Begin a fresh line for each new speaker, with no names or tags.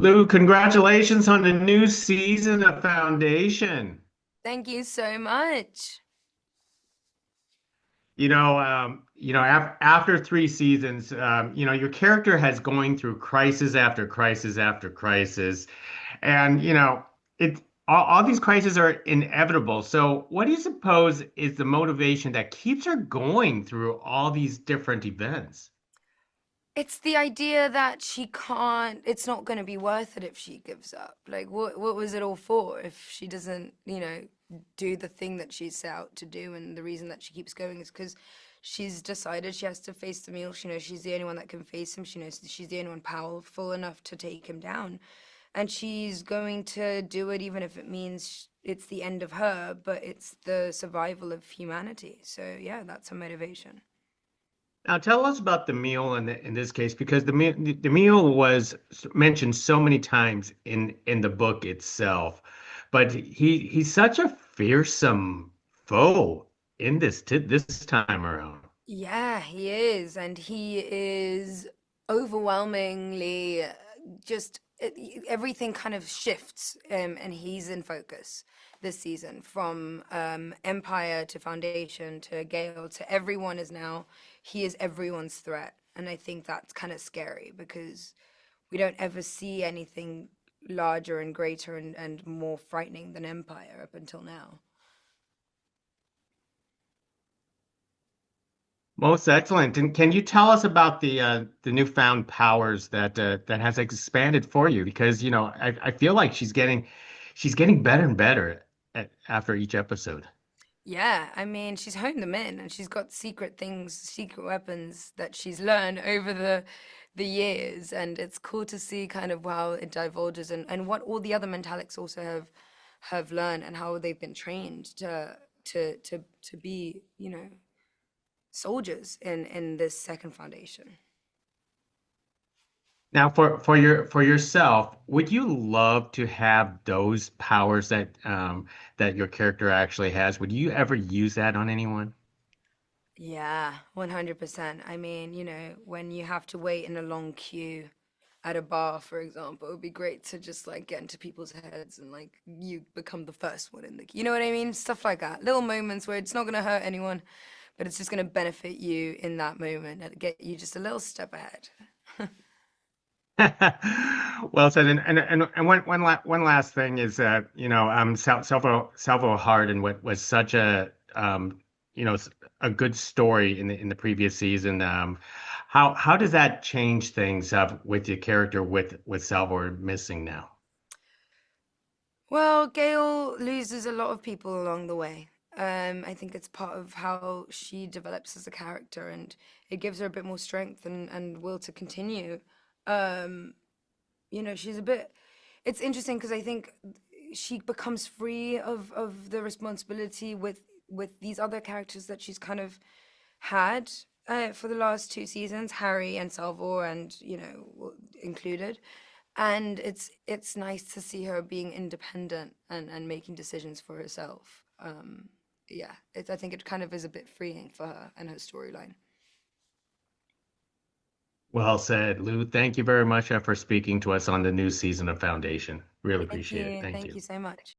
Lou, congratulations on the new season of Foundation.
Thank you so much.
After three seasons, your character has going through crisis after crisis after crisis, and all these crises are inevitable. So, what do you suppose is the motivation that keeps her going through all these different events?
It's the idea that she can't, it's not going to be worth it if she gives up. Like, what was it all for if she doesn't, do the thing that she's set out to do? And the reason that she keeps going is because she's decided she has to face the Mule. She knows she's the only one that can face him. She knows she's the only one powerful enough to take him down. And she's going to do it even if it means it's the end of her, but it's the survival of humanity. So, yeah, that's her motivation.
Now, tell us about the meal in this case, because the meal was mentioned so many times in the book itself, but he's such a fearsome foe in this time around.
Yeah, he is, and he is overwhelmingly just everything kind of shifts, and he's in focus this season from Empire to Foundation to Gale to everyone is now he is everyone's threat, and I think that's kind of scary because we don't ever see anything larger and greater and more frightening than Empire up until now.
Most excellent. And can you tell us about the newfound powers that has expanded for you? Because I feel like she's getting better and better after each episode.
Yeah, I mean, she's honed them in and she's got secret things, secret weapons that she's learned over the years. And it's cool to see kind of how it divulges and what all the other Mentalics also have learned and how they've been trained to be, soldiers in this second foundation.
Now, for yourself, would you love to have those powers that your character actually has? Would you ever use that on anyone?
Yeah, 100%. I mean, when you have to wait in a long queue at a bar, for example, it would be great to just like get into people's heads and like you become the first one in the queue. You know what I mean? Stuff like that. Little moments where it's not going to hurt anyone, but it's just going to benefit you in that moment and get you just a little step ahead.
Well said. And one last thing is that Salvo Hardin was such a good story in the previous season. How does that change things with your character with Salvo missing now?
Well, Gail loses a lot of people along the way. I think it's part of how she develops as a character, and it gives her a bit more strength and will to continue. Um, she's a bit. It's interesting because I think she becomes free of the responsibility with these other characters that she's kind of had for the last two seasons, Harry and Salvor, and included. And it's nice to see her being independent and making decisions for herself. Yeah, I think it kind of is a bit freeing for her and her storyline.
Well said, Lou. Thank you very much for speaking to us on the new season of Foundation. Really
Thank
appreciate it.
you.
Thank
Thank
you.
you so much.